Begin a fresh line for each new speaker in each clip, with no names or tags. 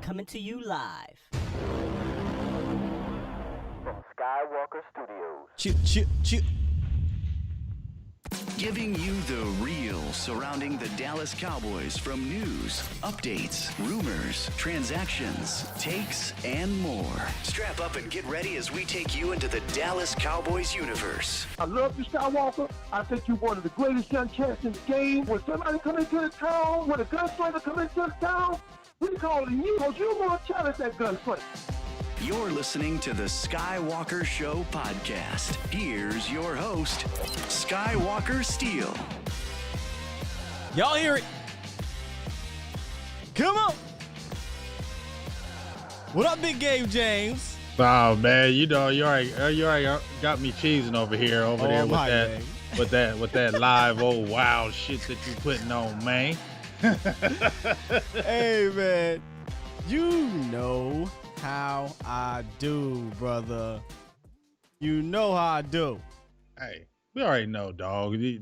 Coming to you live
from Skywalker Studios.
Choo.
Giving you the real surrounding the Dallas Cowboys from news, updates, rumors, transactions, takes, and more. Strap up and get ready as we take you into the Dallas Cowboys universe.
I love you, Skywalker. I think you're one of the greatest young cats in the game. When somebody come into the town, when a gunslinger come into the town, we calling you because you're going to challenge that gunslinger.
You're listening to the Skywalker Show podcast. Here's your host, Skywalker Steele.
Y'all hear it? Come on. What up, Big Game James?
Oh man, you already got me cheesing over there with that live old wild shit that you putting on, man.
Hey man, you know how I do, brother. You know how I do.
Hey, we already know, dog. You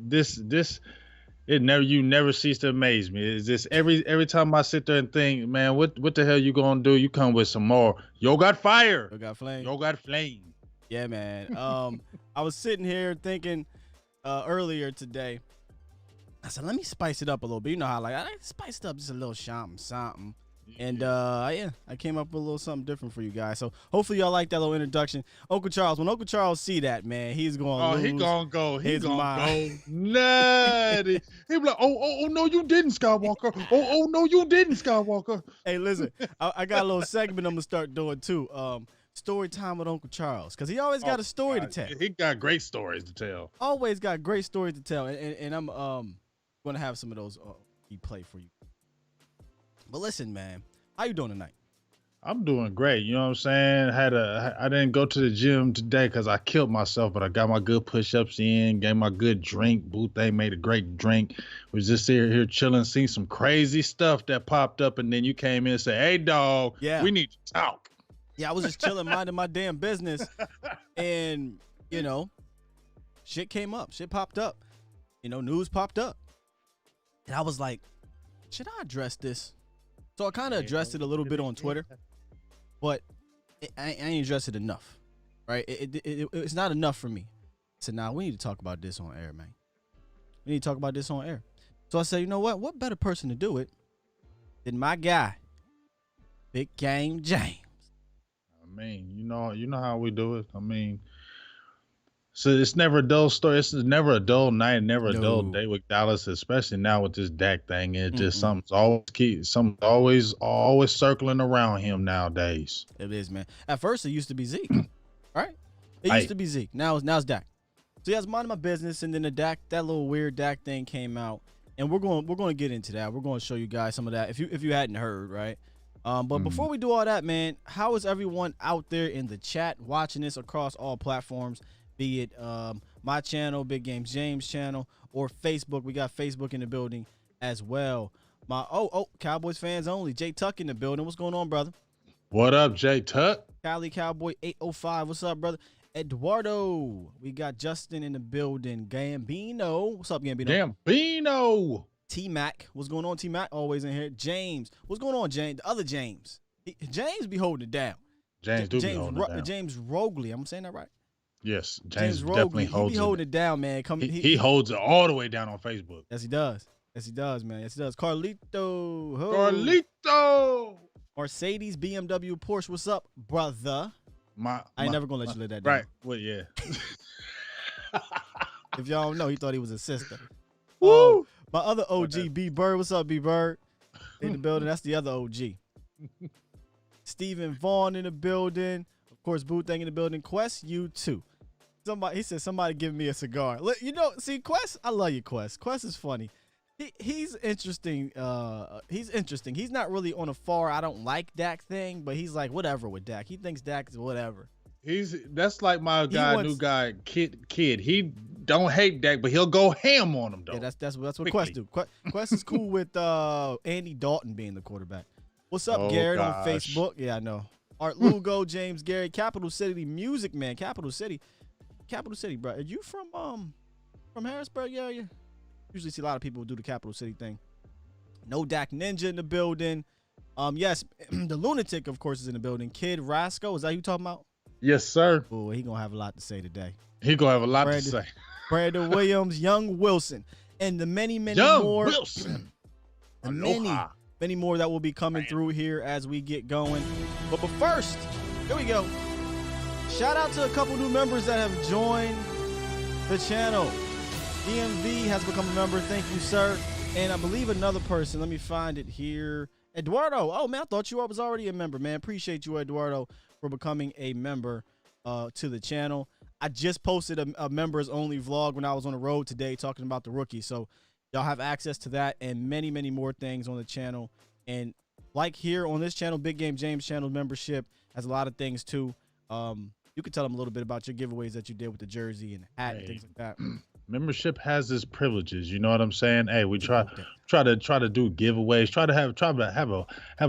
never cease to amaze me. It's just every time I sit there and think, man, what the hell you gonna do? You come with some more. Yo got fire.
Yo got flame.
Yo got flame.
Yeah, man. I was sitting here thinking earlier today. I said, let me spice it up a little bit. You know how I spiced up just a little something. And I came up with a little something different for you guys. So hopefully y'all like that little introduction. Uncle Charles, when Uncle Charles see that, man, he's going to lose.
He gonna go. He's gonna
go
nutty. He be like, oh no, you didn't, Skywalker. Oh no, you didn't, Skywalker.
Hey, listen, I got a little segment I'm gonna start doing too. Story time with Uncle Charles, because he always got a story to tell.
He got great stories to tell.
Always got great stories to tell, and I'm gonna have some of those he play for you. But listen, man, how you doing tonight?
I'm doing great. You know what I'm saying? I didn't go to the gym today because I killed myself, but I got my good push-ups in, gave my good drink. Boothday made a great drink. Was just here chilling, seeing some crazy stuff that popped up, and then you came in and said, "Hey, dog, we need to talk."
Yeah, I was just chilling, minding my damn business, and shit came up, shit popped up, news popped up, and I was like, should I address this? So I kind of addressed it a little bit on Twitter, but I ain't addressed it enough, right? It's not enough for me. I said, we need to talk about this on air, man. We need to talk about this on air. So I said, you know what? What better person to do it than my guy, Big Game James?
I mean, you know how we do it. I mean, so it's never a dull story. It's never a dull night, never a dull day with Dallas, especially now with this Dak thing. It's just something's always circling around him nowadays.
It is, man. At first, it used to be Zeke, right? It used to be Zeke. Now it's Dak. So yeah, I was minding my business, and then that little weird Dak thing came out, and we're going to get into that. We're going to show you guys some of that if you hadn't heard, right? But before we do all that, man, how is everyone out there in the chat watching this across all platforms? Be it my channel, Big Game James channel, or Facebook. We got Facebook in the building as well. My Cowboys fans only. Jay Tuck in the building. What's going on, brother?
What up, Jay Tuck?
Cali Cowboy 805. What's up, brother? Eduardo. We got Justin in the building. Gambino. What's up, Gambino?
Gambino.
T-Mac. What's going on, T-Mac? Always in here. James. What's going on, James? The other James. James be holding it down.
James be holding it down.
James Rogley. I'm saying that right?
Yes, James definitely holds it.
He holds it down, man.
He holds it all the way down on Facebook.
Yes, he does. Yes, he does, man. Yes, he does. Carlito. Mercedes, BMW, Porsche. What's up, brother? I ain't never gonna let you live that down.
Right. Well, yeah.
If y'all don't know, he thought he was a sister.
Woo!
My other OG, B Bird. What's up, B Bird? in the building. That's the other OG. Stephen Vaughn in the building. Of course, Boothang in the building. Quest, you too. He said, somebody give me a cigar. You know, see, Quest, I love you, Quest. Quest is funny. He's interesting. He's interesting. He's not really on a far I don't like Dak thing, but he's like whatever with Dak. He thinks Dak is whatever.
That's like my guy, new guy, Kid. He don't hate Dak, but he'll go ham on him though.
Yeah, that's what Quest do. Quest is cool with Andy Dalton being the quarterback. What's up, Garrett on Facebook? Yeah, I know. Art Lugo, James Gary, Capital City Music Man, Capital City, bro. Are you from Harrisburg area? Usually see a lot of people do the Capital City thing. No Dak Ninja in the building. Yes, the Lunatic, of course, is in the building. Kid Rasco, is that who you talking about?
Yes, sir.
Oh, he gonna have a lot to say today.
He gonna have a lot to say.
Brandon Williams, Young Wilson, and the many
Young
more.
Wilson.
Many more that will be coming through here as we get going. But first, here we go. Shout out to a couple new members that have joined the channel. DMV has become a member. Thank you, sir. And I believe another person. Let me find it here. Eduardo. Oh, man, I thought you was already a member, man. Appreciate you, Eduardo, for becoming a member to the channel. I just posted a members only vlog when I was on the road today talking about the rookie. So y'all have access to that and many, many more things on the channel. And like here on this channel, Big Game James channel membership has a lot of things too. You can tell them a little bit about your giveaways that you did with the jersey and hat and things like that.
Membership has its privileges, you know what I'm saying? Hey, we try to do giveaways, try to have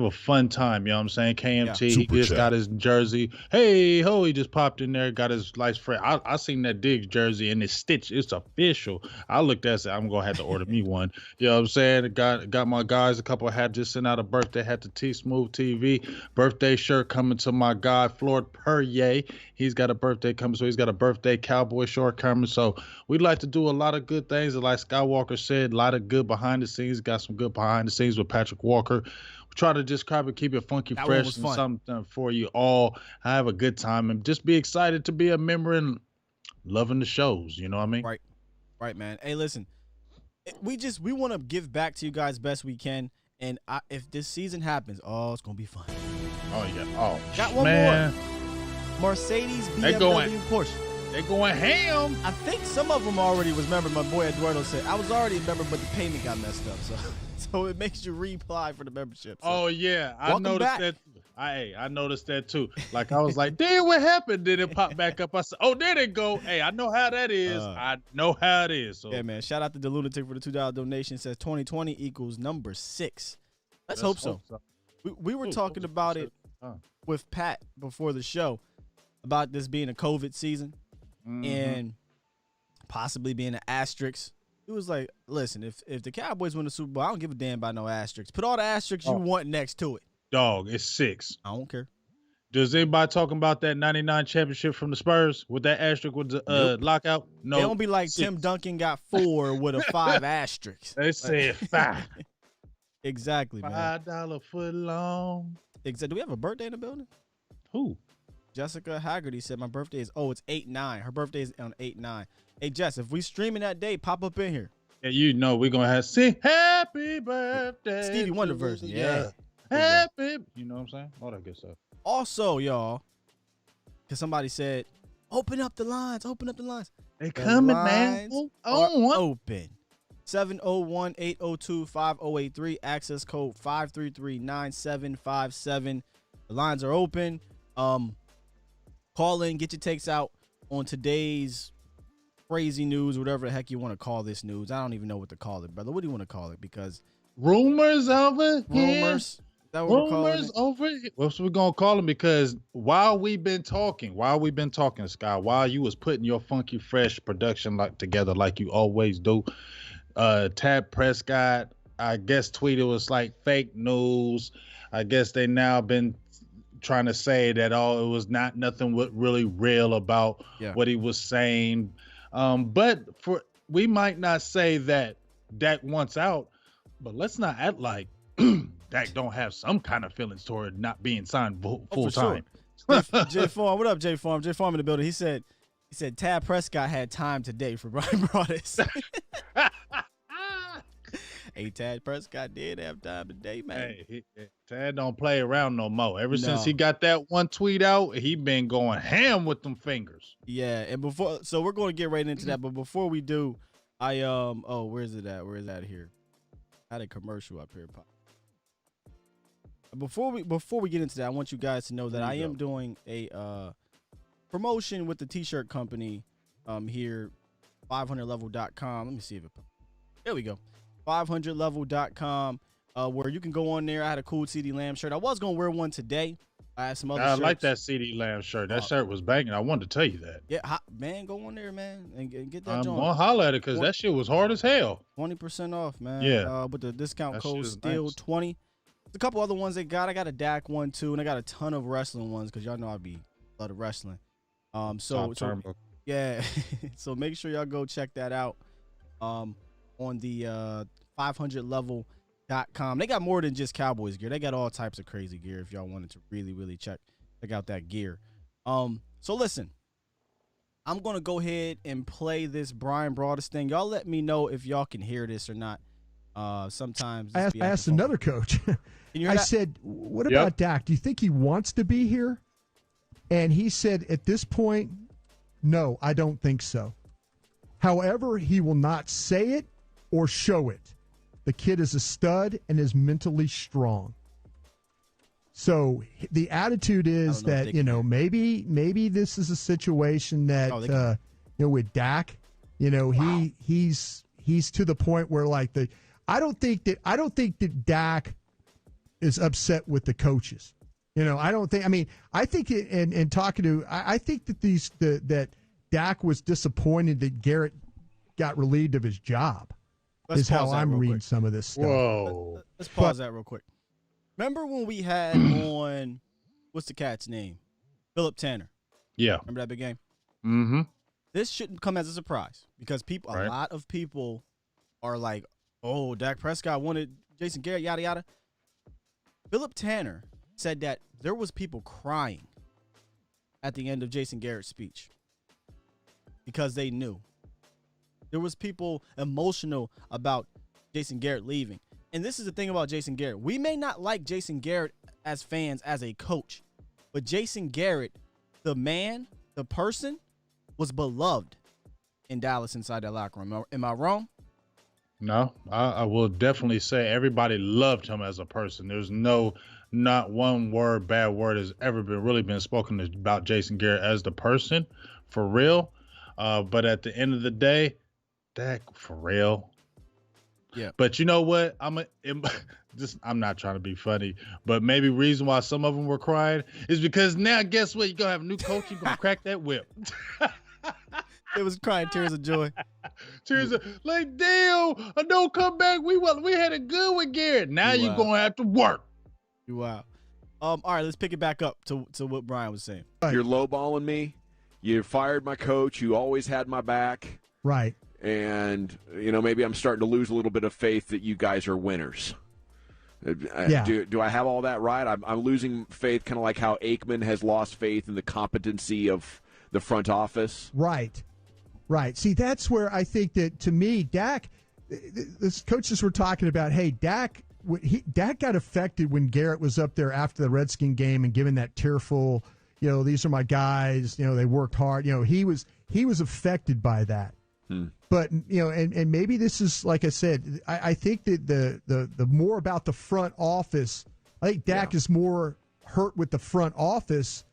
a fun time, you know what I'm saying? KMT, he just got his jersey. Hey ho, he just popped in there, got his lights fresh. I seen that Diggs jersey and it's stitched, it's official. I looked at it, said, I'm gonna have to order me one. You know what I'm saying? Got my guys, a couple had just sent out a birthday, had the T Smooth TV birthday shirt coming to my guy Floyd Puryear. He's got a birthday coming, so he's got a birthday Cowboy short coming. So we'd like to do a lot of good things. Like Skywalker said, a lot of good behind the scenes. Got some good behind the scenes with Patrick Walker. We try to just kind of keep it funky, fresh, and something for you all. Have a good time and just be excited to be a member and loving the shows. You know what I mean?
Right, man. Hey, listen, we want to give back to you guys best we can. And if this season happens, it's gonna be fun.
Oh yeah. Oh,
got one more. Mercedes, BMW, Porsche.
They going ham.
I think some of them already was member. My boy Eduardo said I was already a member, but the payment got messed up. So it makes you reapply for the membership. So.
Oh yeah, I noticed that. I noticed that too. Like I was like, damn, what happened? Then it popped back up. I said, oh, there they go. Hey, I know how that is. I know how it is. So.
Yeah, man. Shout out to the Lunatic for the $2 donation. It says 2020 equals number 6. Let's hope so. We were talking about it with Pat before the show about this being a COVID season. And possibly being an asterisk. It was like, listen, if the Cowboys win the Super Bowl, I don't give a damn about no asterisks. Put all the asterisks you want next to it.
Dog, it's 6.
I don't care.
Does anybody talking about that 99 championship from the Spurs with that asterisk with the lockout? No.
It don't be like 6. Tim Duncan got 4 with a 5 asterisk.
They said 5.
Exactly, man.
$5 foot long.
Exactly. Do we have a birthday in the building?
Who?
Jessica Haggerty said my birthday is it's 8/9. Her birthday is on 8/9. Hey Jess, if we streaming that day, pop up in here.
Yeah, you know we're gonna have sing happy birthday.
Stevie Wonder version. Yeah.
Happy. You know what I'm saying? All that good stuff.
Also, y'all, because somebody said, open up the lines.
They coming, man.
Open. 701-802-5083. Access code 533-9757. The lines are open. Call in, get your takes out on today's crazy news, whatever the heck you want to call this news. I don't even know what to call it, brother. What do you want to call it? Because
rumors over here.
Rumors. That what
rumors over here. What's we gonna call them? Because while we've been talking, Sky, while you was putting your funky fresh production together like you always do, Dak Prescott, I guess tweeted was like fake news. I guess they now been trying to say that it was nothing really real about what he was saying. But we might not say that Dak wants out, but let's not act like Dak don't have some kind of feelings toward not being signed full time.
Sure. Jay Farm, what up, Jay Farm? Jay Farm in the building. He said Dak Prescott had time today for Brian Broaddus. Hey, Dak Prescott did have time today, man.
Hey, Tad don't play around no more. Ever since
No.
he got that one tweet out, he been going ham with them fingers.
Yeah, and so we're going to get right into that, but before we do, where's it at? Where is that here? I had a commercial up here. Before we get into that, I want you guys to know that I am doing a promotion with the t-shirt company here, 500level.com. Let me see if it. There we go. 500level.com, where you can go on there. I had a cool CD Lamb shirt. I was gonna wear one today. I had some other shirts.
Like that CD Lamb shirt. That shirt was banging. I wanted to tell you that.
Yeah, man, go on there, man, and get that
I'm
joint.
gonna holler at it because that shit was hard as hell.
20% off, man.
Yeah.
With the discount
That
code
shit is
Steele
nice.
20. There's a couple other ones they got. I got a Dak one too, and I got a ton of wrestling ones because y'all know I love the wrestling. So yeah, so make sure y'all go check that out. On the 500level.com. They got more than just Cowboys gear. They got all types of crazy gear if y'all wanted to really, really check out that gear. So listen, I'm going to go ahead and play this Brian Broaddus thing. Y'all let me know if y'all can hear this or not. Sometimes
I asked another coach. I said, what about Dak? Do you think he wants to be here? And he said, at this point, no, I don't think so. However, he will not say it or show it. The kid is a stud and is mentally strong. So the attitude is that, maybe this is a situation that, with Dak, he's to the point where I don't think that Dak is upset with the coaches. I think that Dak was disappointed that Garrett got relieved of his job. Is how I'm reading some of this stuff.
Whoa.
Let's pause that real quick. Remember when we had on, what's the cat's name? Philip Tanner.
Yeah.
Remember that big game?
Mm-hmm.
This shouldn't come as a surprise because a lot of people are like, oh, Dak Prescott wanted Jason Garrett, yada, yada. Philip Tanner said that there was people crying at the end of Jason Garrett's speech because they knew. There was people emotional about Jason Garrett leaving. And this is the thing about Jason Garrett. We may not like Jason Garrett as fans, as a coach, but Jason Garrett, the man, the person, was beloved in Dallas inside that locker room. Am I wrong?
No, I will definitely say everybody loved him as a person. There's not one bad word has ever been spoken about Jason Garrett as the person, for real. But at the end of the day, Dak, for real.
Yeah.
But you know what? I'm not trying to be funny, but maybe reason why some of them were crying is because now guess what? You're gonna have a new coach, you're gonna crack that whip.
It was crying tears of joy.
Tears of damn, I don't come back. We had it good with Garrett. Now you're gonna have to work.
Wow. All right, let's pick it back up to what Brian was saying.
You're lowballing me. You fired my coach. You always had my back.
Right.
And, maybe I'm starting to lose a little bit of faith that you guys are winners.
Yeah.
Do I have all that right? I'm losing faith, kind of like how Aikman has lost faith in the competency of the front office.
Right. See, that's where I think that, to me, Dak, the coaches were talking about, hey, Dak got affected when Garrett was up there after the Redskin game and giving that tearful, these are my guys, they worked hard. He was affected by that. But, and maybe this is, like I said, I think that the more about the front office, I think Dak is more hurt with the front office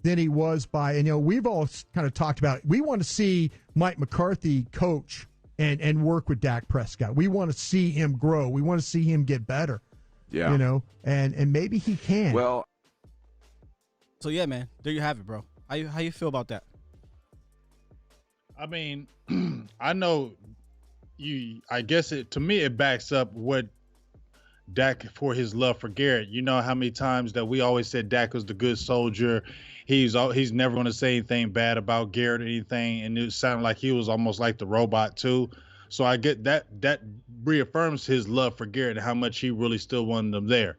than he was by, and, we've all kind of talked about, we want to see Mike McCarthy coach and work with Dak Prescott. We want to see him grow. We want to see him get better.
Yeah.
And maybe he can.
Well,
so yeah, man, there you have it, bro. How you feel about that?
I mean, I know I guess to me it backs up what Dak for his love for Garrett. You know how many times that we always said Dak was the good soldier. He's never going to say anything bad about Garrett or anything, and it sounded like he was almost like the robot too. So I get that reaffirms his love for Garrett and how much he really still wanted him there.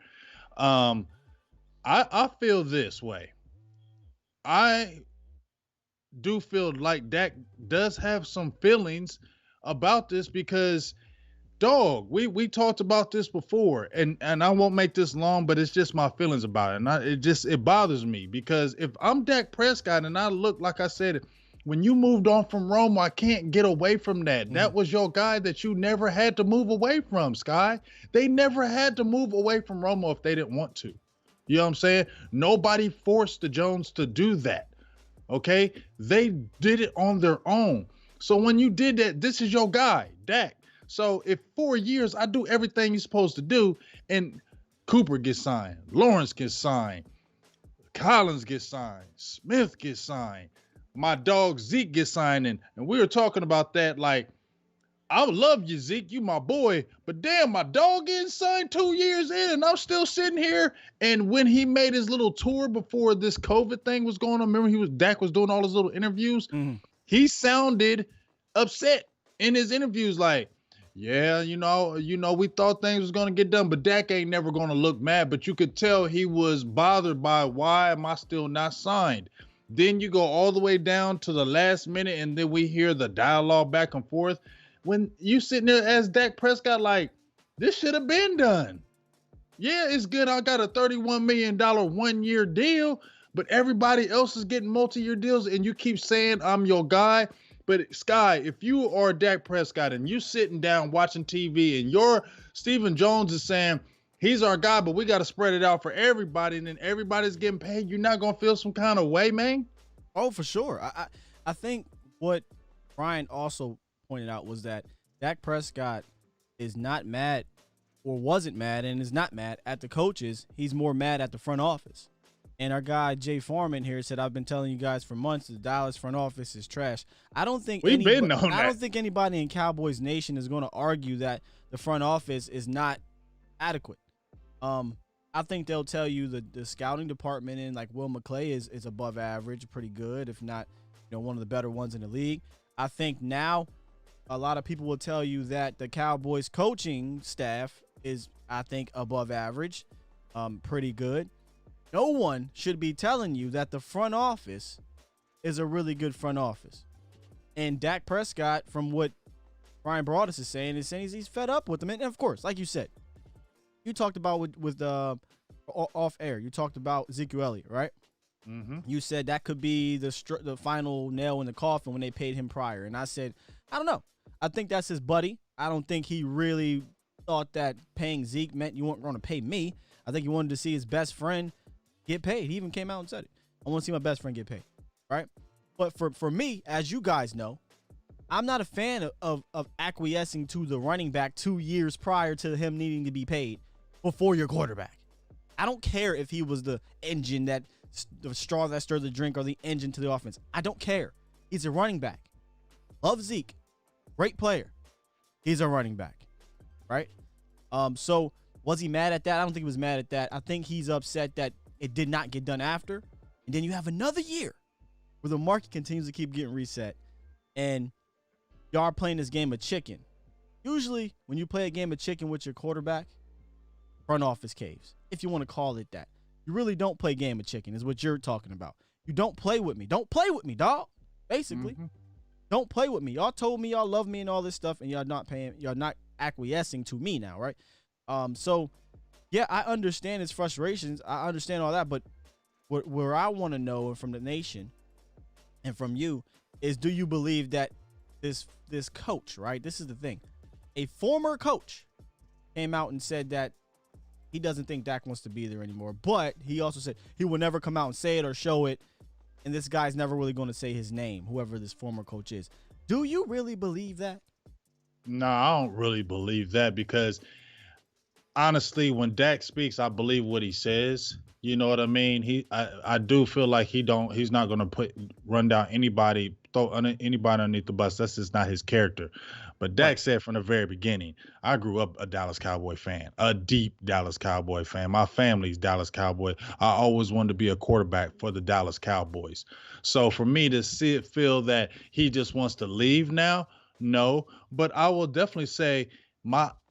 I feel this way. I do feel like Dak does have some feelings about this because dog, we talked about this before, and I won't make this long, but it's just my feelings about it. And it bothers me because if I'm Dak Prescott and I look, like I said, when you moved on from Rome, I can't get away from that. That was your guy that you never had to move away from, Sky. They never had to move away from Romo if they didn't want to. You know what I'm saying? Nobody forced the Jones to do that. Okay? They did it on their own. So when you did that, this is your guy, Dak. So if 4 years I do everything you're supposed to do, and Cooper gets signed, Lawrence gets signed, Collins gets signed, Smith gets signed, my dog Zeke gets signed, and we were talking about that, like, I love you, Zeke, you my boy, but damn, my dog getting signed 2 years in, and I'm still sitting here. And when he made his little tour before this COVID thing was going on, remember Dak was doing all his little interviews, he sounded upset in his interviews, like, yeah, you know, we thought things was going to get done, but Dak ain't never going to look mad. But you could tell he was bothered by, why am I still not signed? Then you go all the way down to the last minute, and then we hear the dialogue back and forth. When you sitting there as Dak Prescott, like, this should have been done. Yeah, it's good. I got a $31 million 1-year deal, but everybody else is getting multi-year deals, and you keep saying I'm your guy. But Sky, if you are Dak Prescott and you sitting down watching TV and your Stephen Jones is saying he's our guy, but we got to spread it out for everybody, and then everybody's getting paid, you're not gonna feel some kind of way, man?
Oh, for sure. I think what Brian also pointed out was that Dak Prescott is not mad, or wasn't mad, and is not mad at the coaches. He's more mad at the front office. And our guy Jay Foreman here said, "I've been telling you guys for months the Dallas front office is trash." I don't think anybody in Cowboys Nation is going to argue that the front office is not adequate. I think they'll tell you the scouting department in, like, Will McClay is above average, pretty good, if not, one of the better ones in the league. I think now a lot of people will tell you that the Cowboys coaching staff is, I think, above average, pretty good. No one should be telling you that the front office is a really good front office. And Dak Prescott, from what Brian Broaddus is saying he's fed up with them. And of course, like you said, you talked about with off air, you talked about Ezekiel Elliott, right? Mm-hmm. You said that could be the final nail in the coffin when they paid him prior. And I said, I don't know. I think that's his buddy. I don't think he really thought that paying Zeke meant you weren't going to pay me. I think he wanted to see his best friend get paid. He even came out and said it. I want to see my best friend get paid, right? But for me, as you guys know, I'm not a fan of acquiescing to the running back 2 years prior to him needing to be paid before your quarterback. I don't care if he was the engine, the straw that stirred the drink, or the engine to the offense. I don't care. He's a running back. Love Zeke. Great player. He's a running back, right? So was he mad at that? I don't think he was mad at that. I think he's upset that it did not get done after. And then you have another year where the market continues to keep getting reset, and y'all are playing this game of chicken. Usually when you play a game of chicken with your quarterback, front office caves, if you want to call it that. You really don't play game of chicken, is what you're talking about. You don't play with me. Don't play with me, dog. Basically. Mm-hmm. Don't play with me. Y'all told me y'all love me and all this stuff, and y'all not acquiescing to me now, right? So yeah, I understand his frustrations. I understand all that, but where I want to know from the nation and from you is, do you believe that this coach, right? This is the thing. A former coach came out and said that he doesn't think Dak wants to be there anymore, but he also said he will never come out and say it or show it, and this guy's never really going to say his name, whoever this former coach is. Do you really believe that?
No, I don't really believe that, because honestly, when Dak speaks, I believe what he says. You know what I mean? I do feel like he's not going to run down anybody, throw anybody underneath the bus. That's just not his character. But Dak said from the very beginning, I grew up a Dallas Cowboy fan, a deep Dallas Cowboy fan. My family's Dallas Cowboy. I always wanted to be a quarterback for the Dallas Cowboys. So for me to feel that he just wants to leave now, no. But I will definitely say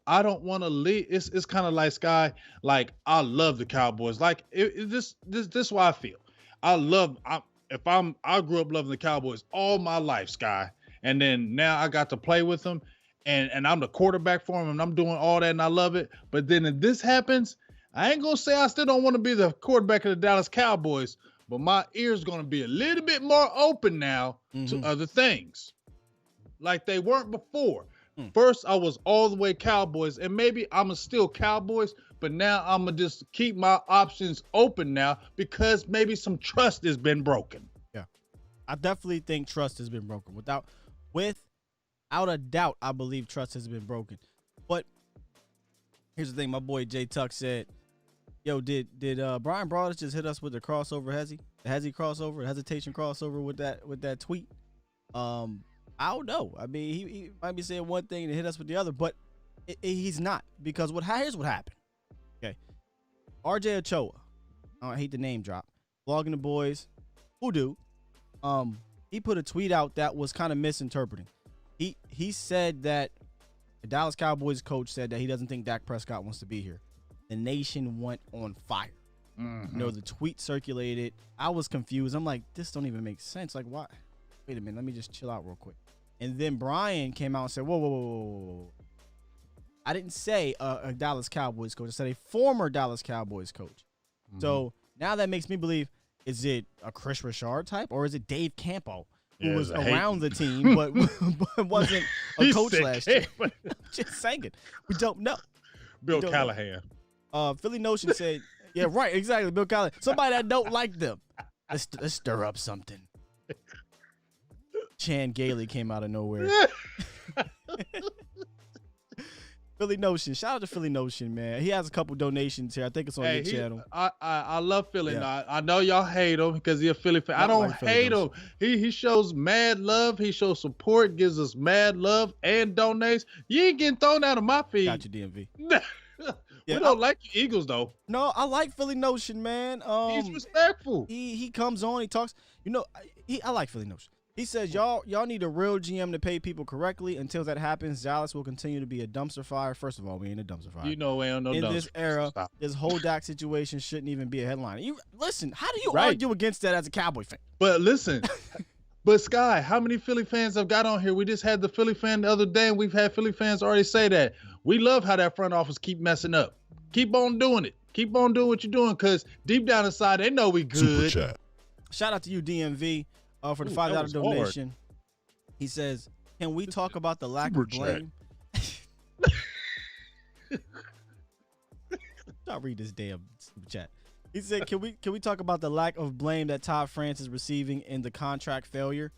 I don't want to leave. It's kind of like, Sky, like, I love the Cowboys. Like, this is why I feel. I grew up loving the Cowboys all my life, Sky. And then now I got to play with them. and I'm the quarterback for him, and I'm doing all that, and I love it. But then if this happens, I ain't gonna say I still don't want to be the quarterback of the Dallas Cowboys, but my ear's gonna be a little bit more open now to other things, like they weren't before. First, I was all the way Cowboys, and maybe I'm still Cowboys, but now I'm gonna just keep my options open now because maybe some trust has been broken.
Yeah, I definitely think trust has been broken. Without a doubt, I believe trust has been broken. But here's the thing: my boy Jay Tuck said, "Yo, did Brian Broaddus just hit us with the crossover? The crossover, hesitation crossover with that tweet?" I don't know. I mean, he might be saying one thing and hit us with the other, but he's not, because here's what happened. Okay, RJ Ochoa, I hate the name drop, Vlogging the Boys, who do? He put a tweet out that was kind of misinterpreting. He said that the Dallas Cowboys coach said that he doesn't think Dak Prescott wants to be here. The nation went on fire. You know, the tweet circulated. I was confused. I'm like, this don't even make sense. Like, why? Wait a minute. Let me just chill out real quick. And then Brian came out and said, whoa. I didn't say a Dallas Cowboys coach. I said a former Dallas Cowboys coach. So now that makes me believe, is it a Chris Richard type, or is it Dave Campo, who was around the team but wasn't a coach last year? Just saying it. We don't know.
Bill Callahan.
Philly Notion said, yeah, right, exactly, Bill Callahan. Somebody that don't like them. Let's stir up something. Chan Gailey came out of nowhere. Philly Notion. Shout out to Philly Notion, man. He has a couple donations here. I think it's on your channel.
I love Philly. Yeah. I know y'all hate him because he's a Philly fan. I don't hate him. He shows mad love. He shows support, gives us mad love, and donates. You ain't getting thrown out of my feed.
Got you, DMV.
We don't like the Eagles, though.
No, I like Philly Notion, man.
He's respectful.
He comes on, he talks. You know, I like Philly Notion. He says, y'all need a real GM to pay people correctly. Until that happens, Dallas will continue to be a dumpster fire. First of all, we ain't a dumpster fire.
You know we ain't no dumpster fire.
In this era, this whole Dak situation shouldn't even be a headline. Listen, how do you argue against that as a Cowboy fan?
But listen, but Sky, how many Philly fans have got on here? We just had the Philly fan the other day, and we've had Philly fans already say that. We love how that front office keep messing up. Keep on doing it. Keep on doing what you're doing, because deep down inside, they know we good.
Super chat.
Shout out to you, DMV, for the $5 donation. Hard. He says, can we talk about the lack of blame? I'll read this damn super chat. He said, can we talk about the lack of blame that Todd France is receiving in the contract failure?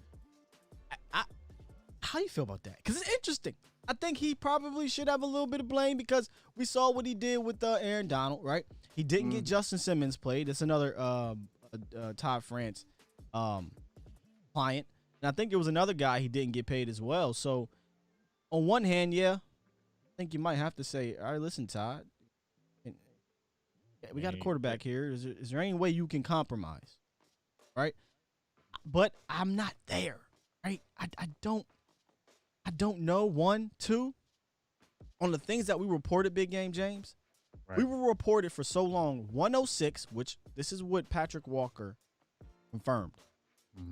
How you feel about that? Because it's interesting. I think he probably should have a little bit of blame, because we saw what he did with Aaron Donald, right? He didn't get Justin Simmons played. That's another Todd France client. And I think there was another guy he didn't get paid as well. So on one hand, yeah, I think you might have to say, all right, listen, Todd, we got a quarterback here. Is there any way you can compromise? Right? But I'm not there. Right? I don't know. 1, 2, on the things that we reported, Big Game James. Right. We were reported for so long 106, which this is what Patrick Walker confirmed.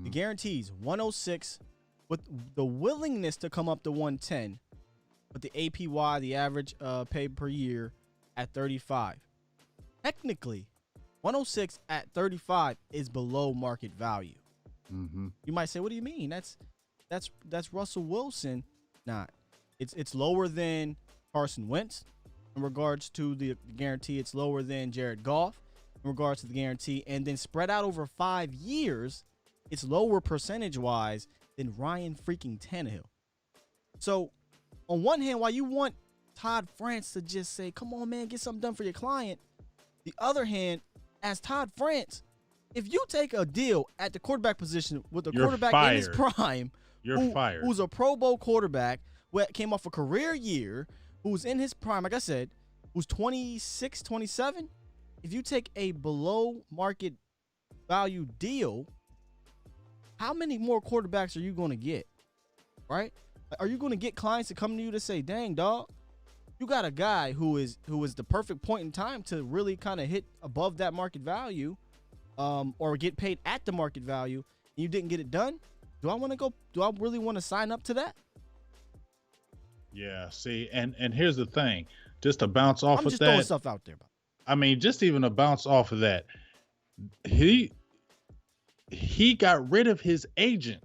The guarantees 106 with the willingness to come up to 110, but the APY, the average pay per year, at 35. Technically, 106 at 35 is below market value. You might say, what do you mean? That's Russell Wilson. Not. It's lower than Carson Wentz in regards to the guarantee. It's lower than Jared Goff in regards to the guarantee. And then spread out over 5 years, it's lower percentage-wise than Ryan freaking Tannehill. So, on one hand, while you want Todd France to just say, come on, man, get something done for your client, the other hand, as Todd France, if you take a deal at the quarterback position with a quarterback in his prime, who's a Pro Bowl quarterback, who came off a career year, who's in his prime, like I said, who's 26, 27, if you take a below-market value deal, how many more quarterbacks are you going to get, right? Are you going to get clients to come to you to say, dang, dog, you got a guy who is the perfect point in time to really kind of hit above that market value, or get paid at the market value, and you didn't get it done? Do I really want to sign up to that?
Yeah, see, and here's the thing, just to bounce off
I'm
of
just throwing
that.
stuff out there.
I mean, just even to bounce off of that, he got rid of his agent.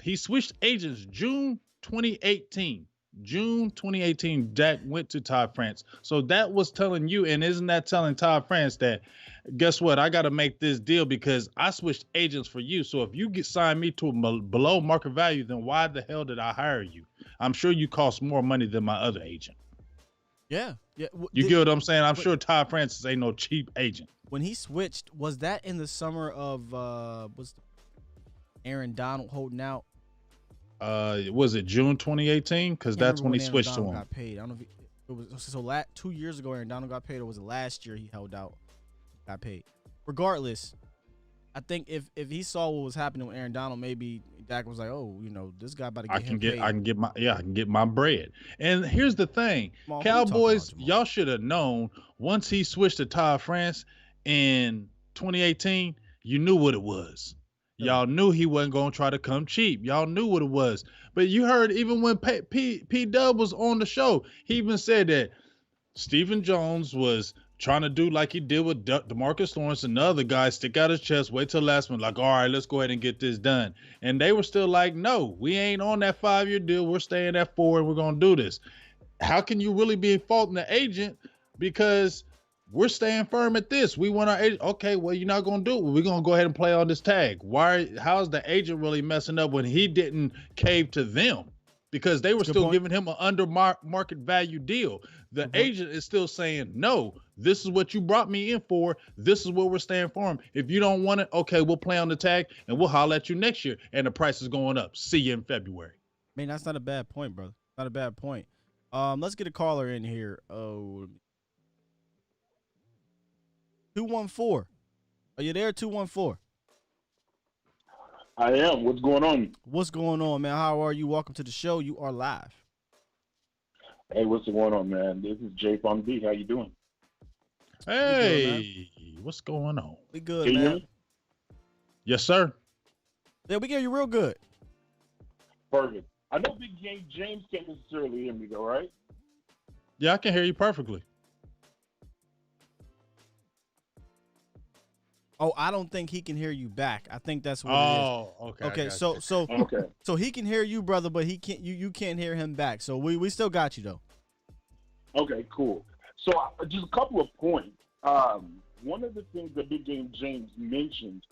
He switched agents June 2018. June 2018, Dak went to Todd France. So that was telling you, and isn't that telling Todd France that, guess what? I got to make this deal because I switched agents for you. So if you get signed me to a below market value, then why the hell did I hire you? I'm sure you cost more money than my other agent.
Yeah.
You get what I'm saying? I'm sure Todd Francis ain't no cheap agent.
When he switched, was that in the summer of was Aaron Donald holding out?
Was it June 2018? Because that's when he switched to him.
Got paid. I don't know if it was so. 2 years ago, Aaron Donald got paid, or was it last year he held out, got paid? Regardless, I think if he saw what was happening with Aaron Donald, maybe Dak was like, oh, this guy about to get paid.
I can get my bread. And here's the thing, Cowboys, y'all should have known once he switched to Todd France in 2018, you knew what it was. Y'all knew he wasn't going to try to come cheap. Y'all knew what it was. But you heard even when P-Dub was on the show, he even said that Stephen Jones was trying to do like he did with DeMarcus Lawrence and the other guys, stick out his chest, wait till the last one, like, all right, let's go ahead and get this done. And they were still like, no, we ain't on that 5-year deal. We're staying at 4 and we're going to do this. How can you really be faulting the agent? Because we're staying firm at this. We want our agent. Okay, well, you're not going to do it. We're going to go ahead and play on this tag. How's the agent really messing up when he didn't cave to them? Because they were still giving him an under market value deal. The agent is still saying, no, this is what you brought me in for. This is what we're staying for him. If you don't want it, okay, we'll play on the tag and we'll holler at you next year. And the price is going up. See you in February.
Man, that's not a bad point, brother. Not a bad point. Let's get a caller in here. 214. Are you there, 214?
I am. What's going on?
What's going on, man? How are you? Welcome to the show. You are live.
Hey, what's going on, man? This is Jay from B. How you doing?
Hey, what's going on?
We good,
Can you
man.
hear me?
Yes, sir.
Yeah, we hear you real good.
Perfect. I know Big Game James can't necessarily hear me, though, right?
Yeah, I can hear you perfectly.
Oh, I don't think he can hear you back. I think that's what it is.
Oh, okay.
Okay,
Okay.
so he can hear you, brother, but he can't. You can't hear him back. So we still got you though.
Okay, cool. So just a couple of points. One of the things that Big Game James mentioned,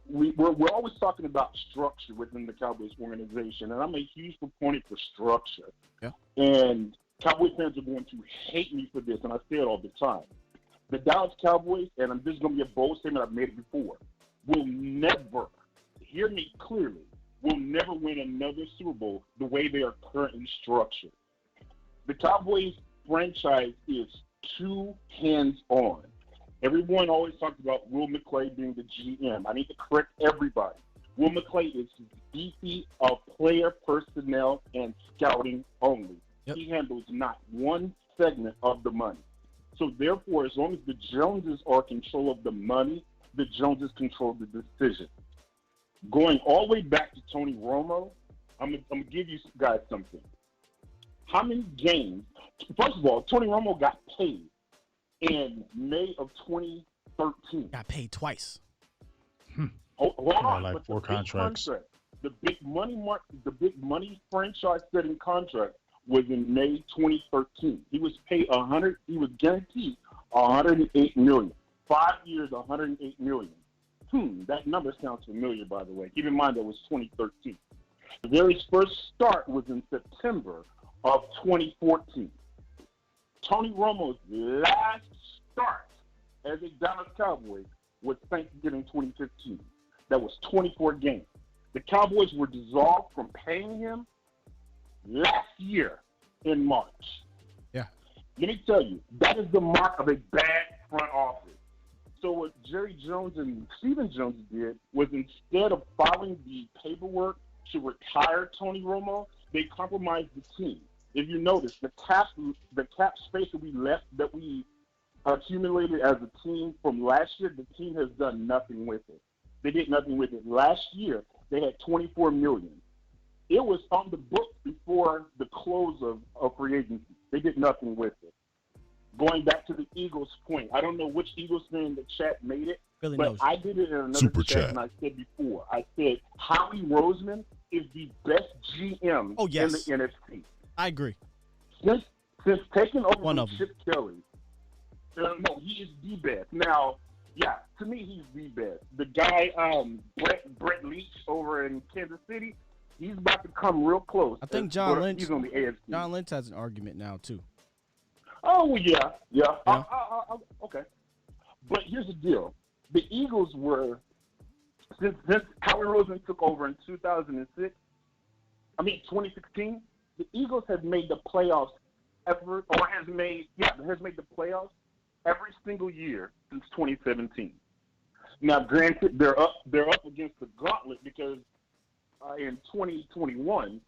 we're always talking about structure within the Cowboys organization, and I'm a huge proponent for structure.
Yeah. And
Cowboys fans are going to hate me for this, and I say it all the time. The Dallas Cowboys, and this is going to be a bold statement, I've made it before, will never, hear me clearly, will never win another Super Bowl the way they are currently structured. The Cowboys franchise is too hands-on. Everyone always talks about Will McClay being the GM. I need to correct everybody. Will McClay is VP of player personnel and scouting only. Yep. He handles not one segment of the money. So, therefore, as long as the Joneses are in control of the money, the Joneses control the decision. Going all the way back to Tony Romo, I'm going to give you guys something. How many games? First of all, Tony Romo got paid in May of 2013.
Got paid twice.
Hold on.
Like
but
4 contracts.
The big money franchise-setting contract was in May 2013. He was paid he was guaranteed $108 million. 5 years, $108 million. That number sounds familiar, by the way. Keep in mind that was 2013. The very first start was in September of 2014. Tony Romo's last start as a Dallas Cowboy was Thanksgiving 2015. That was 24 games. The Cowboys were dissolved from paying him last year in March.
Yeah.
Let me tell you, that is the mark of a bad front office. So what Jerry Jones and Stephen Jones did was instead of filing the paperwork to retire Tony Romo, they compromised the team. If you notice, the cap space that we accumulated as a team from last year, the team has done nothing with it. They did nothing with it. Last year, they had $24 million. it was on the books before the close of free agency. They did nothing with it. Going back to the Eagles point, I don't know which Eagles fan in the chat made it,
Really
but
knows.
I did it in another
Super
chat,
chat.
and I said before, I said Howie Roseman is the best GM
Oh, yes.
in the NFC.
I agree.
Since taking over
One
from
of them.
Chip Kelly, no, he is the best. Now, yeah, to me, he's the best. The guy, Brett Leach over in Kansas City, he's about to come real close.
I think
He's
John Lynch
on the AFC.
has an argument now too.
Oh, well, yeah.
Yeah.
Okay. But here's the deal. The Eagles were, since Howie Roseman took over in 2016, the Eagles have made the playoffs has made the playoffs every single year since 2017. Now, granted, they're up against the gauntlet because in 2021,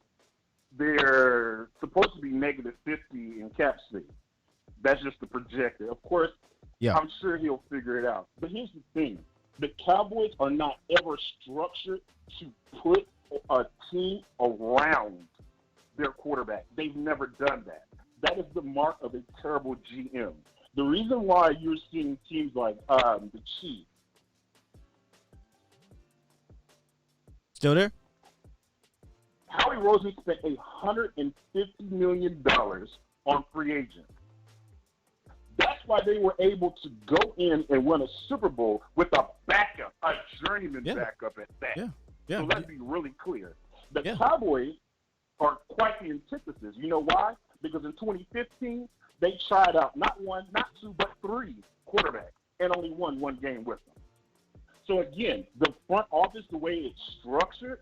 they're supposed to be negative 50 in cap space. That's just the projected. Of course,
Yeah.
I'm sure he'll figure it out. But here's the thing. The Cowboys are not ever structured to put a team around their quarterback. They've never done that. That is the mark of a terrible GM. The reason why you're seeing teams like the Chiefs.
Still there?
Howie Roseman spent $150 million on free agents. That's why they were able to go in and win a Super Bowl with a backup, a journeyman backup at that.
Yeah.
So let's be really clear. The
Yeah.
Cowboys are quite the antithesis. You know why? Because in 2015, they tried out not one, not two, but three quarterbacks and only won one game with them. So again, the front office, the way it's structured,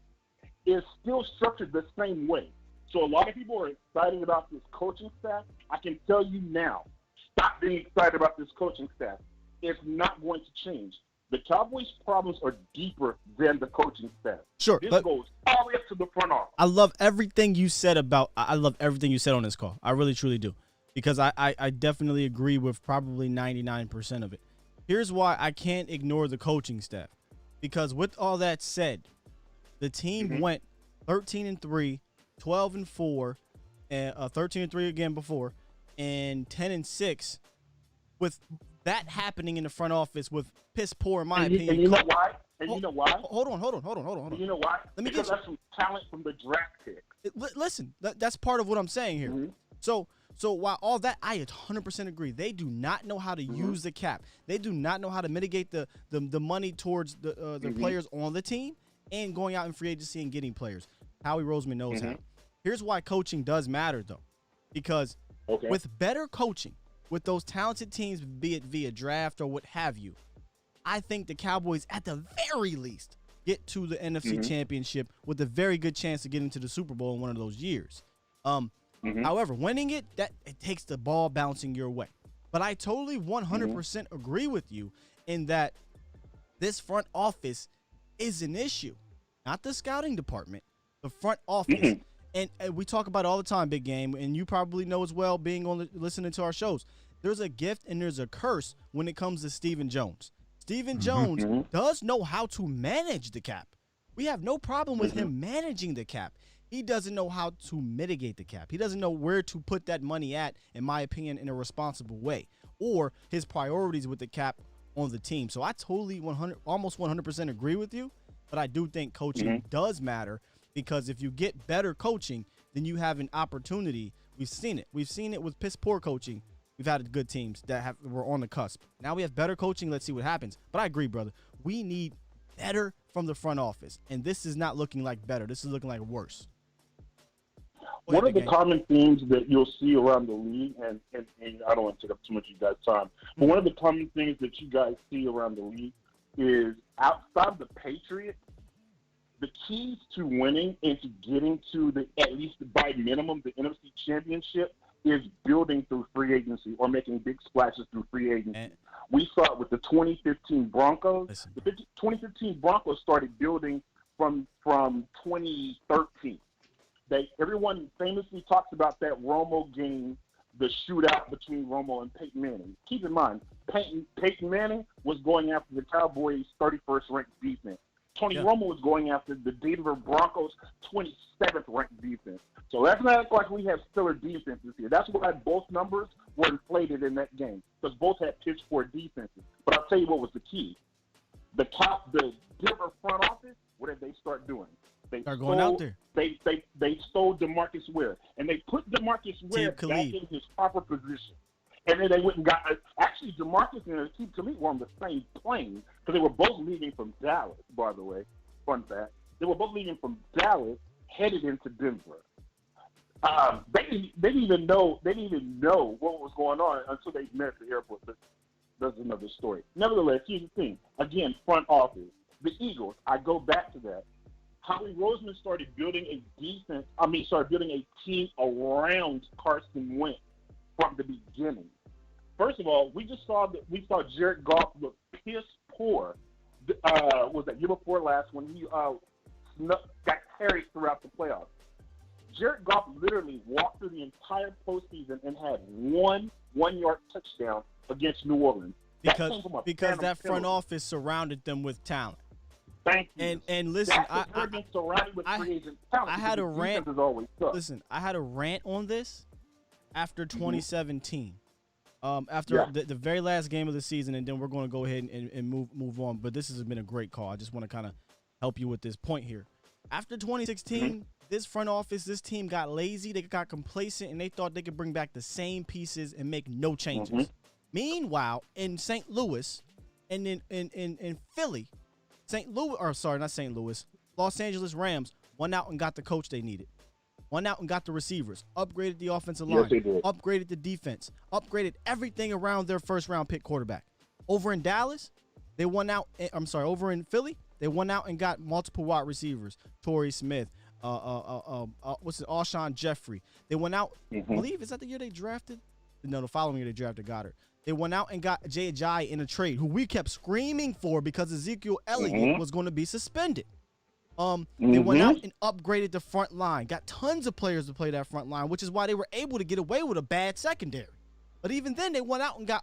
is still structured the same way. So a lot of people are excited about this coaching staff. I can tell you now, stop being excited about this coaching staff. It's not going to change. The Cowboys' problems are deeper than the coaching staff.
Sure,
This
but
goes all the way up to the front office.
I love everything you said on this call. I really, truly do. Because I definitely agree with probably 99% of it. Here's why I can't ignore the coaching staff. Because with all that said, the team went 13-3, 12-4, and 13-3 again before, and 10-6. With that happening in the front office with piss poor, in my opinion.
And you know why? You know why?
Hold on.
You know why?
Let me
because
get
that's some talent from the draft pick.
Listen, that's part of what I'm saying here. So while all that, I 100% agree. They do not know how to use the cap. They do not know how to mitigate the money towards the players on the team and going out in free agency and getting players. Howie Roseman knows how. Here's why coaching does matter, though. Because with better coaching, with those talented teams, be it via draft or what have you, I think the Cowboys, at the very least, get to the NFC Championship with a very good chance to get into the Super Bowl in one of those years. However, winning it takes the ball bouncing your way. But I totally 100% agree with you in that this front office is an issue. Not the scouting department, the front office. And we talk about it all the time, Big Game, and you probably know as well, being on listening to our shows. There's a gift and there's a curse when it comes to Stephen Jones. Stephen Jones does know how to manage the cap. We have no problem with him managing the cap. He doesn't know how to mitigate the cap. He doesn't know where to put that money at, in my opinion, in a responsible way, or his priorities with the cap on the team. So I totally almost 100% agree with you, but I do think coaching does matter, because if you get better coaching, then you have an opportunity. We've seen it. We've seen it with piss poor coaching. We've had good teams that were on the cusp. Now we have better coaching. Let's see what happens. But I agree, brother. We need better from the front office, and this is not looking like better. This is looking like worse.
One of the common themes that you'll see around the league, and I don't want to take up too much of you guys' time, but one of the common things that you guys see around the league is, outside of the Patriots, the keys to winning and to getting to at least by minimum, the NFC Championship is building through free agency or making big splashes through free agency. We saw it with the 2015 Broncos. The 2015 Broncos started building from 2013. Everyone famously talks about that Romo game, the shootout between Romo and Peyton Manning. Keep in mind, Peyton Manning was going after the Cowboys' 31st ranked defense. Tony
Yeah.
Romo was going after the Denver Broncos' 27th ranked defense. So let's not act like we have stellar defenses here. That's why both numbers were inflated in that game, because both had pitch poor defenses. But I'll tell you what was the key. The Denver front office, what did they start doing? They
Start going out there.
They stole DeMarcus Ware, and they put DeMarcus Ware back in his proper position. And then they went and got actually DeMarcus and Aqib Talib were on the same plane because they were both leaving from Dallas. By the way, fun fact: they were both leaving from Dallas, headed into Denver. They didn't even know what was going on until they met at the airport. But that's another story. Nevertheless, here's the thing: again, front office, the Eagles. I go back to that. Howie Roseman started building a team around Carson Wentz from the beginning. First of all, we saw Jared Goff look piss poor. Was that year before last when he got carried throughout the playoffs? Jared Goff literally walked through the entire postseason and had one 1-yard touchdown against New Orleans.
Because that front office surrounded them with talent.
Thank you.
And listen, I had a rant. Listen, I had a rant on this after 2017. After the very last game of the season, and then we're going to go ahead and move on. But this has been a great call. I just want to kind of help you with this point here. After 2016, this front office, this team got lazy. They got complacent, and they thought they could bring back the same pieces and make no changes. Meanwhile, in St. Louis and in Philly, Los Angeles Rams went out and got the coach they needed. Went out and got the receivers, upgraded the offensive line, upgraded the defense, upgraded everything around their first-round pick quarterback. Over in Dallas, they went out. Over in Philly, they went out and got multiple wide receivers: Torrey Smith, Alshon Jeffrey. They went out. I believe is that the year they drafted? No, the following year they drafted Goddard. They went out and got Jay Ajayi in a trade, who we kept screaming for because Ezekiel Elliott was going to be suspended. They went out and upgraded the front line, got tons of players to play that front line, which is why they were able to get away with a bad secondary. But even then, they went out and got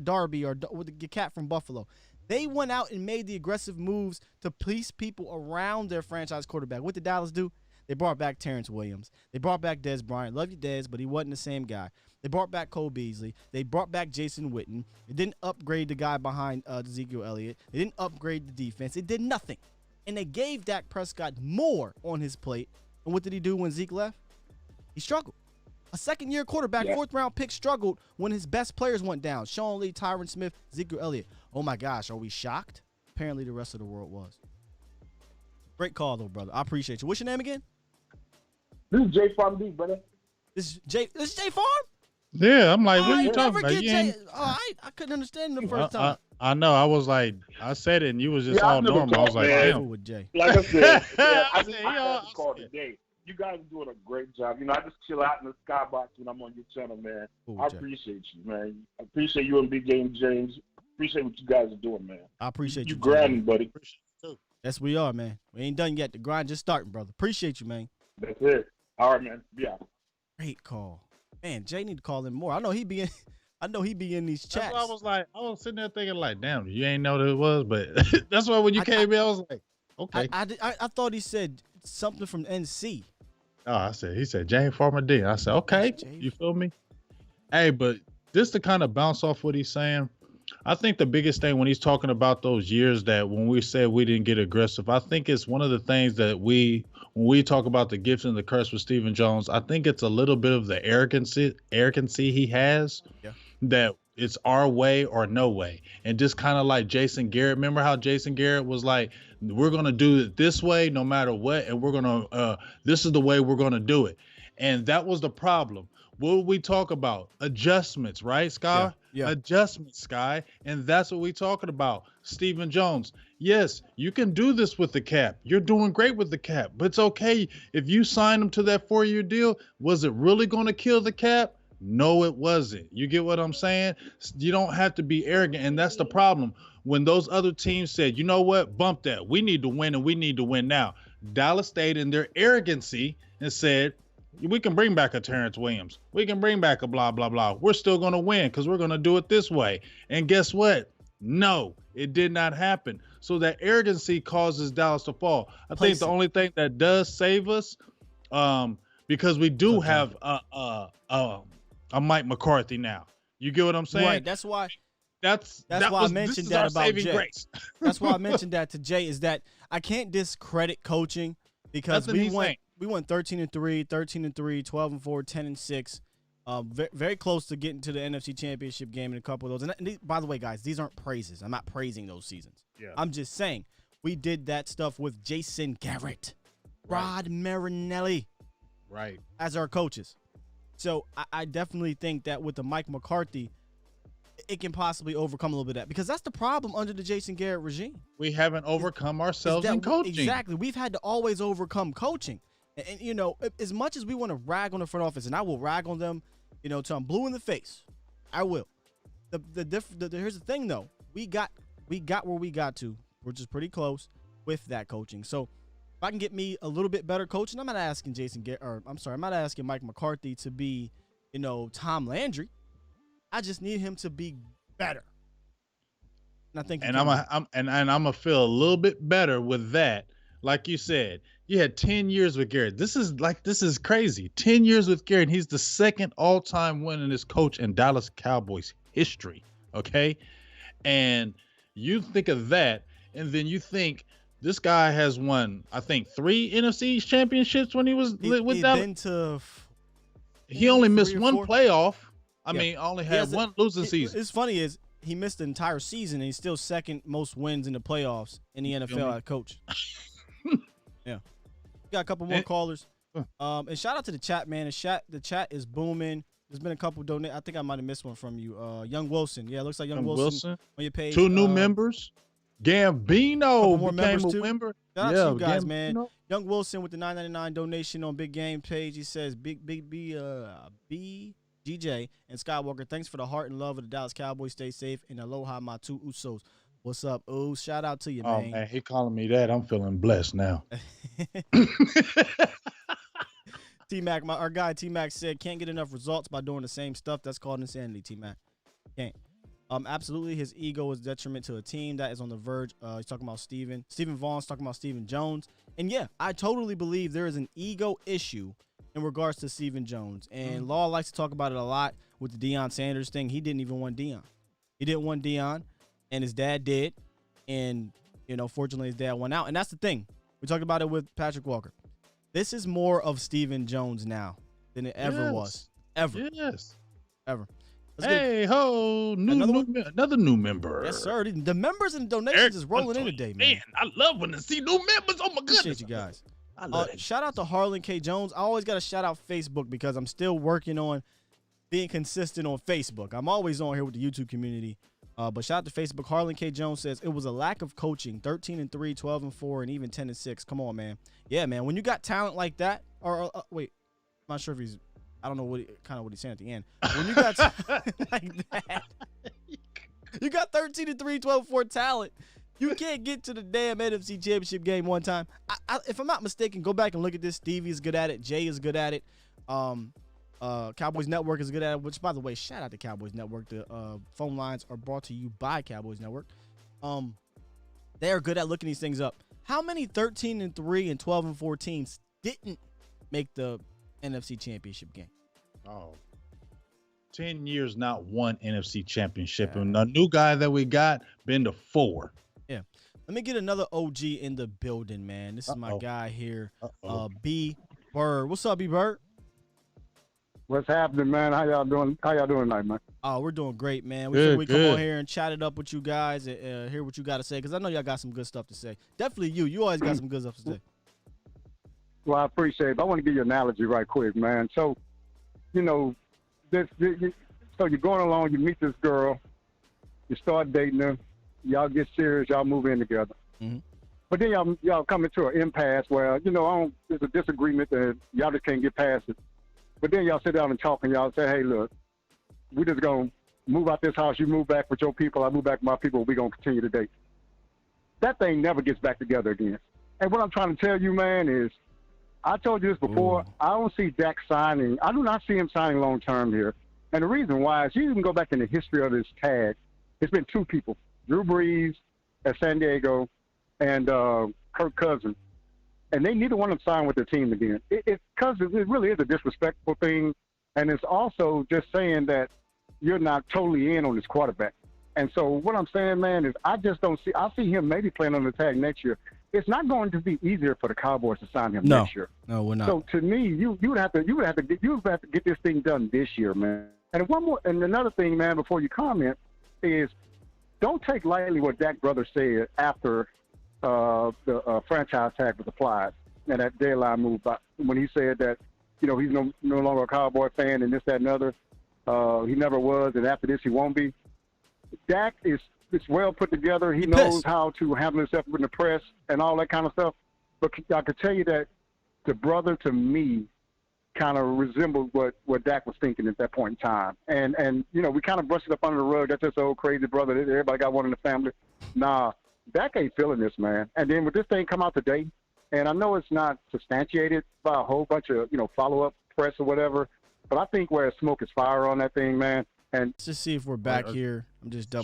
Darby or the cat from Buffalo. They went out and made the aggressive moves to police people around their franchise quarterback. What did Dallas do? They brought back Terrence Williams. They brought back Dez Bryant. Love you, Dez, but he wasn't the same guy. They brought back Cole Beasley. They brought back Jason Witten. They didn't upgrade the guy behind Ezekiel Elliott. They didn't upgrade the defense. They did nothing. And they gave Dak Prescott more on his plate. And what did he do when Zeke left? He struggled. A second-year quarterback, fourth-round pick, struggled when his best players went down. Sean Lee, Tyron Smith, Ezekiel Elliott. Oh, my gosh, are we shocked? Apparently the rest of the world was. Great call, though, brother. I appreciate you. What's your name again?
This is Jay Farm D, brother.
This is Jay Farm?
Yeah, I'm like, what are you talking about?
I couldn't understand the first time.
I know. I was like, I said it, and you was just all normal. I was like, damn.
With Jay.
Like I said, I had to call today. You guys are doing a great job. I just chill out in the skybox when I'm on your channel, man.
Cool,
I
Jay.
appreciate you, man. I appreciate you and Big Game James. Appreciate what you guys are doing, man.
I appreciate you.
You grinding, buddy.
Yes, we are, man. We ain't done yet. The grind just starting, brother. Appreciate you, man.
That's it. All right, man. Yeah.
Great call. Man, Jay need to call in more. I know he be in these chats.
That's why I was sitting there thinking like, damn, you ain't know who it was, but that's why when you came in, I was like, okay.
I thought he said something from NC.
Oh, he said James Farmer D. I said, okay, you feel me? Hey, but just to kind of bounce off what he's saying, I think the biggest thing when he's talking about those years that when we said we didn't get aggressive, I think it's one of the things that when we talk about the gift and the curse with Stephen Jones, I think it's a little bit of the arrogancy he has that it's our way or no way. And just kind of like Jason Garrett. Remember how Jason Garrett was like, we're going to do it this way no matter what, and we're going to this is the way we're going to do it. And that was the problem. What would we talk about? Adjustments, right, Sky? Yeah. Adjustments, Sky. And that's what we're talking about. Stephen Jones. Yes, you can do this with the cap. You're doing great with the cap. But it's okay. If you sign him to that 4-year deal, was it really going to kill the cap? No, it wasn't. You get what I'm saying? You don't have to be arrogant. And that's the problem. When those other teams said, you know what, bump that. We need to win, and we need to win now. Dallas stayed in their arrogancy and said, we can bring back a Terrence Williams. We can bring back a blah, blah, blah. We're still going to win because we're going to do it this way. And guess what? No, it did not happen. So that arrogancy causes Dallas to fall. I
Place
think the
it.
only thing that does save us, because we do
Okay.
have a Mike McCarthy now. You get what I'm saying?
Right. That's why.
That's
why I mentioned
this is
that
our
about
saving
Jay.
grace.
That's why I mentioned that to Jay, is that I can't discredit coaching because
Nothing he's saying.
we went 13-3, 13-3, 12-4, 10-6. Very close to getting to the NFC Championship game in a couple of those. And by the way, guys, these aren't praises. I'm not praising those seasons.
Yeah.
I'm just saying we did that stuff with Jason Garrett,
Right.
Rod Marinelli
Right.
as our coaches. So I definitely think that with the Mike McCarthy, it can possibly overcome a little bit of that, because that's the problem under the Jason Garrett regime.
We haven't overcome ourselves
Is that
in coaching.
Exactly. We've had to always overcome coaching. And, you know, as much as we want to rag on the front office, and I will rag on them, you know, till I'm blue in the face. I will. Here's the thing, though. We got where we got to, which is pretty close with that coaching. So if I can get me a little bit better coaching, I'm not asking I'm not asking Mike McCarthy to be, you know, Tom Landry. I just need him to be better. And I think,
And I'm gonna feel a little bit better with that. Like you said, you had 10 years with Garrett. This is crazy. 10 years with Garrett. He's the second all-time winningest coach in Dallas Cowboys history. Okay, and you think of that, and then you think this guy has won, I think, 3 NFC championships when he was with Dallas. He only missed one playoff. I mean, only had one losing season.
It's funny is he missed the entire season, and he's still second most wins in the playoffs in the NFL as coach. Yeah. We got a couple more callers. And shout out to the chat, man. The chat is booming. There's been a couple donate. I think I might have missed one from you. Young Wilson. Yeah, it looks like Young Wilson on your page.
2 new members. Gambino
more
became
members
a
too.
member.
Shout out to you guys, man.
Gambino.
Young Wilson with the $9.99 donation on Big Game page. He says, BGJ and Skywalker, thanks for the heart and love of the Dallas Cowboys. Stay safe, and aloha, my 2 Usos. What's up, Oos? Shout out to you, man.
Oh, man, he calling me that. I'm feeling blessed now.
T-Mac, our guy T-Mac said, can't get enough results by doing the same stuff. That's called insanity, T-Mac. Can't. Absolutely, his ego is detriment to a team that is on the verge. He's talking about Stephen Vaughn's talking about Stephen Jones. And, yeah, I totally believe there is an ego issue in regards to Stephen Jones. And Law likes to talk about it a lot with the Deion Sanders thing. He didn't even want Deion. He didn't want Deion, and his dad did. And, you know, fortunately, his dad went out. And that's the thing. We talked about it with Patrick Walker. This is more of Stephen Jones now than it ever was. Ever.
Yes.
Ever.
Another new member.
Yes, sir. The members and donations is rolling in today, man.
I love when I see new members. Oh, my goodness.
Appreciate you guys.
I love it.
Shout out to Harlan K. Jones. I always got to shout out Facebook because I'm still working on being consistent on Facebook. I'm always on here with the YouTube community. But shout out to Facebook. Harlan K. Jones says, it was a lack of coaching. 13-3, 12-4, and even 10-6. Come on, man. Yeah, man. When you got talent like that, wait, I'm not sure if he's, I don't know what he's saying at the end. When you got talent like that, you got 13-3, 12-4 talent. You can't get to the damn NFC Championship game one time. If I'm not mistaken, go back and look at this. Stevie is good at it. Jay is good at it. Cowboys Network is good at it, which, by the way, shout out to Cowboys Network. The phone lines are brought to you by Cowboys Network. They are good at looking these things up. How many 13-3 and 12-4 teams didn't make the NFC Championship game?
Oh, 10 years, not one NFC Championship. And the new guy that we got, been to 4.
Yeah. Let me get another OG in the building, man. This is my guy here, B. Bird. What's up, B. Bird?
What's happening, man? How y'all doing? How y'all doing tonight, man?
Oh, we're doing great, man. We figured we come on here and chat it up with you guys and hear what you got to say, because I know y'all got some good stuff to say. Definitely you. You always got some good stuff to say.
Well, I appreciate it. I want to give you an analogy right quick, man. So, you know, so you're going along, you meet this girl, you start dating her, y'all get serious, y'all move in together.
Mm-hmm.
But then y'all come into an impasse where, you know, there's a disagreement that y'all just can't get past it. But then y'all sit down and talk, and y'all say, hey, look, we're just going to move out this house. You move back with your people. I move back with my people. We're going to continue to date. That thing never gets back together again. And what I'm trying to tell you, man, is I told you this before.
Ooh.
I don't see Dak signing. I do not see him signing long-term here. And the reason why is you can go back in the history of this tag. It's been 2 people, Drew Brees at San Diego and Kirk Cousins, and they neither one of them signed with their team again. It's because it really is a disrespectful thing, and it's also just saying that you're not totally in on this quarterback. And so what I'm saying, man, is I just don't see. I see him maybe playing on the tag next year. It's not going to be easier for the Cowboys to sign him next year.
No, we're not.
So to me, you would have to get this thing done this year, man. And one more, and another thing, man, before you comment, is don't take lightly what Dak brother said after the franchise tag was applied and that deadline move by, when he said that he's no longer a Cowboy fan and this, that, and other. He never was, and after this he won't be. Dak is well put together. He knows how to handle himself in the press and all that kind of stuff. But I could tell you that the brother, to me, kind of resembled what Dak was thinking at that point in time. And we kind of brushed it up under the rug. That's just old crazy brother. Everybody got one in the family. Nah, Dak ain't feeling this, man. And then with this thing come out today, and I know it's not substantiated by a whole bunch of, follow-up press or whatever, but I think where smoke is fire on that thing, man. And
let's just see if we're back here. I'm just double